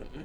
I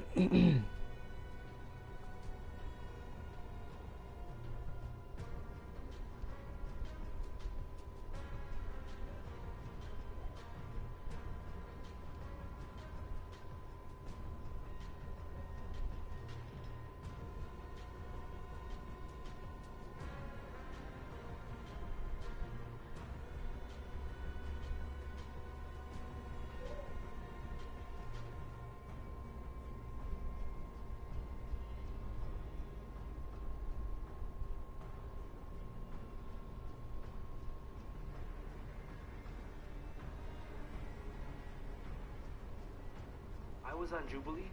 was on Jubilee,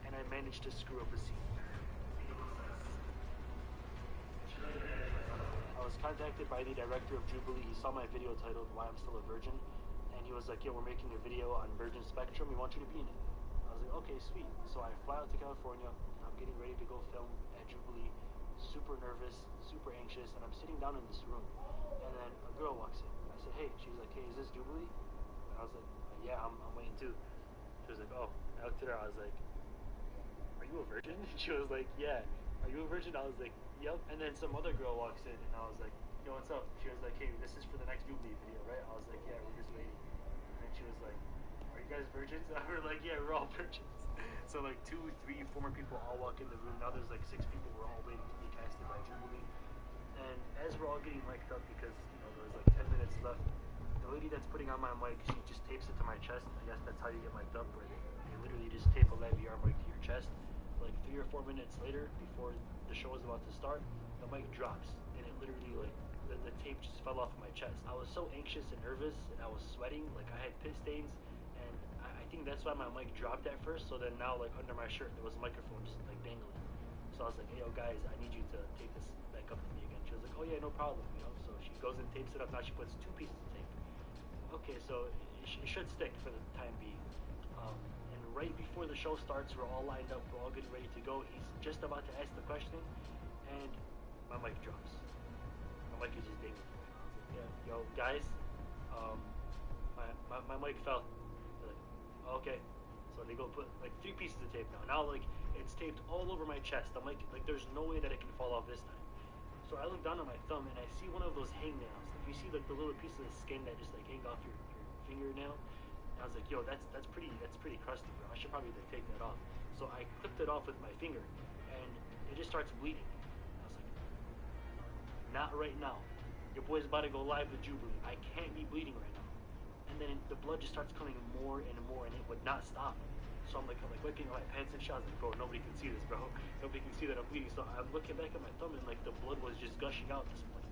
and I managed to screw up a scene. I was contacted by the director of Jubilee. He saw my video titled "Why I'm Still a Virgin," and he was like, "Yeah, we're making a video on Virgin Spectrum. We want you to be in it." I was like, "Okay, sweet." So I fly out to California, and I'm getting ready to go film at Jubilee. Super nervous, super anxious, and I'm sitting down in this room, and then a girl walks in. I said, "Hey," she's like, "Hey, is this Jubilee?" And I was like, "Yeah, I'm waiting too." She was like, "Oh." I looked at her, I was like, "Are you a virgin?" And she was like, "Yeah." "Are you a virgin?" I was like, "Yep." And then some other girl walks in, and I was like, "Yo, what's up?" She was like, "Hey, this is for the next Jubilee video, right?" I was like, "Yeah, we're just waiting." And then she was like, "Are you guys virgins?" And we were like, "Yeah, we're all virgins." So like 2, 3, 4 people all walk in the room. Now there's like 6 people. We're all waiting to be casted by Jubilee. And as we're all getting mic'd up, because there was like 10 minutes left, the lady that's putting on my mic, she just tapes it to my chest. I guess that's how you get mic'd up, where they literally just tape a Laviar mic to your chest. Like 3 or 4 minutes later, before the show was about to start, the mic drops, and it literally like the tape just fell off my chest. I was so anxious and nervous, and I was sweating, like I had pit stains, and I think that's why my mic dropped at first. So then now, like under my shirt, there was a microphone just like dangling. So I was like, "Hey, yo, guys, I need you to tape this back up to me again." She was like, "Oh yeah, no problem," So she goes and tapes it up. Now she puts 2 pieces of tape. Okay, so it should stick for the time being. And right before the show starts, we're all lined up, we're all getting ready to go. He's just about to ask the question, and my mic drops. My mic is just dangling. I was like, "Yeah, yo, guys, my mic fell." They're like, "Oh, okay." So they go put like 3 pieces of tape now. Now like it's taped all over my chest. I'm like there's no way that it can fall off this time. So I look down at my thumb and I see one of those hangnails. Like you see like the little pieces of skin that just like hang off your fingernail. And I was like, "Yo, that's pretty crusty, bro. I should probably like take that off." So I clipped it off with my finger, and it just starts bleeding. I was like, "Not right now. Your boy's about to go live with Jubilee. I can't be bleeding right now." And then the blood just starts coming more and more, and it would not stop. So I'm like wiping my pants and shit. I was like, "Bro, nobody can see this, bro. Nobody can see that I'm bleeding." So I'm looking back at my thumb, and like the blood was just gushing out at this point.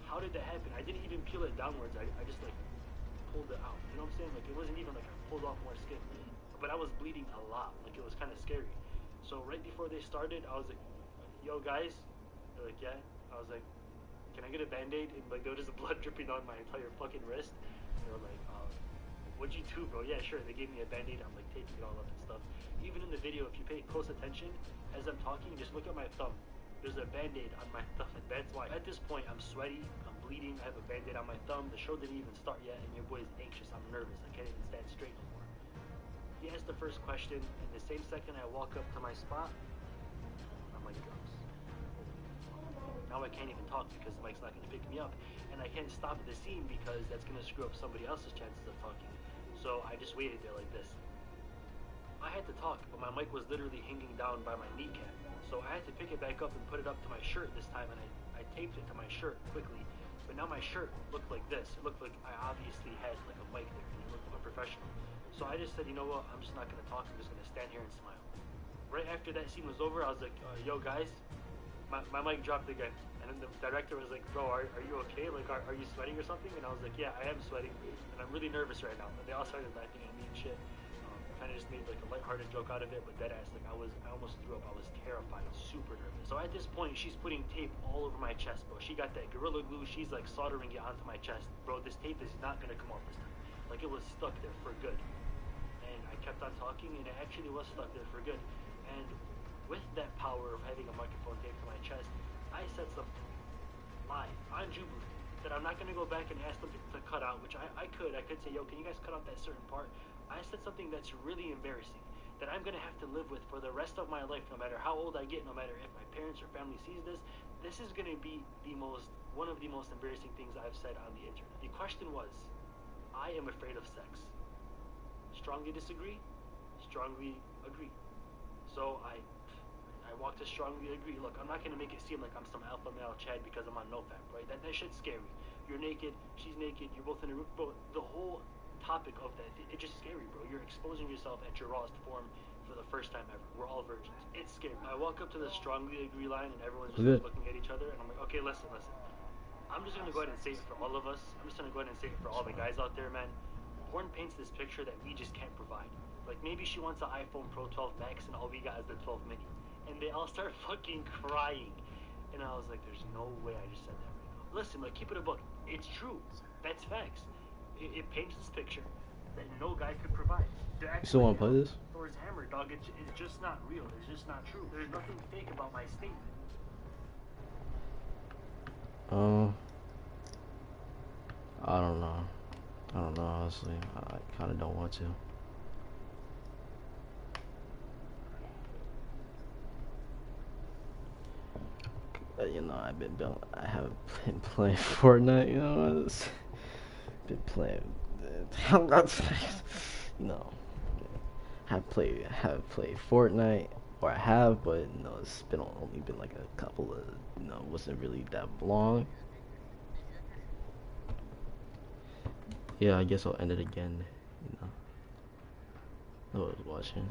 How did that happen? I didn't even peel it downwards. I just like pulled it out. You know what I'm saying? Like it wasn't even like I pulled off more skin, but I was bleeding a lot. Like it was kind of scary. So right before they started, I was like, "Yo, guys," they're like, "Yeah." I was like, "Can I get a band-aid?" And like there was just blood dripping down my entire fucking wrist. They were like, "What'd you do, bro?" "Yeah, sure." They gave me a band-aid. I'm like taping it all up and stuff. Even in the video, if you pay close attention, as I'm talking, just look at my thumb. There's a band-aid on my thumb. That's why. At this point, I'm sweaty, I'm bleeding, I have a band-aid on my thumb. The show didn't even start yet, and your boy is anxious. I'm nervous. I can't even stand straight no more. He asked the first question, and the same second I walk up to my spot, my mic drops. Now I can't even talk because the mic's not going to pick me up, and I can't stop the scene because that's going to screw up somebody else's chances of talking. So I just waited there like this. I had to talk, but my mic was literally hanging down by my kneecap. So I had to pick it back up and put it up to my shirt this time, and I taped it to my shirt quickly. But now my shirt looked like this. It looked like I obviously had like a mic there, and it looked unprofessional. So I just said, "You know what, I'm just not going to talk, I'm just going to stand here and smile." Right after that scene was over, I was like, "Yo guys, my mic dropped again." And then the director was like, "Bro, are you okay? Like, are you sweating or something?" And I was like, "Yeah, I am sweating, and I'm really nervous right now." And they all started laughing at me and shit. Kind of just made like a lighthearted joke out of it, but deadass, like I almost threw up. I was terrified, super nervous. So at this point, she's putting tape all over my chest, bro. She got that Gorilla Glue. She's like soldering it onto my chest, bro. This tape is not gonna come off this time. Like it was stuck there for good. And I kept on talking, and it actually was stuck there for good. And with that power of having a microphone taped to my chest, I said something live on Jubilee that I'm not going to go back and ask them to cut out, which I could say, "Yo, can you guys cut out that certain part?" I said something that's really embarrassing, that I'm gonna have to live with for the rest of my life, no matter how old I get, no matter if my parents or family sees this. This is gonna be one of the most embarrassing things I've said on the internet. The question was, I am afraid of sex. Strongly disagree, strongly agree. So I walk to strongly agree. Look, I'm not gonna make it seem like I'm some alpha male Chad because I'm on NoFap, right? That shit's scary. You're naked, she's naked, you're both in a room. Bro, the whole topic of that, it's just scary, bro. You're exposing yourself at your rawest form for the first time ever. We're all virgins. It's scary. I walk up to the strongly agree line and everyone's just looking at each other, and I'm like, okay, listen. I'm just gonna go ahead and say it for all of us. I'm just gonna go ahead and say it for all the guys out there, man. Porn paints this picture that we just can't provide. Like, maybe she wants an iPhone Pro 12 Max and all we got is the 12 mini. And they all start fucking crying. And I was like, there's no way I just said that right now. Listen, like, keep it a book. It's true. That's facts. It paints this picture that no guy could provide. You still want to play this? Thor's hammer, dog. It's just not real. It's just not true. There's nothing fake about my statement. I don't know. Honestly. I kind of don't want to. You know, I haven't been playing Fortnite, you know. Been playing, you know, have played Fortnite, or I have, but you know, it's only been like a couple of, you know, wasn't really that long. Yeah, I guess I'll end it again, you know. I was watching.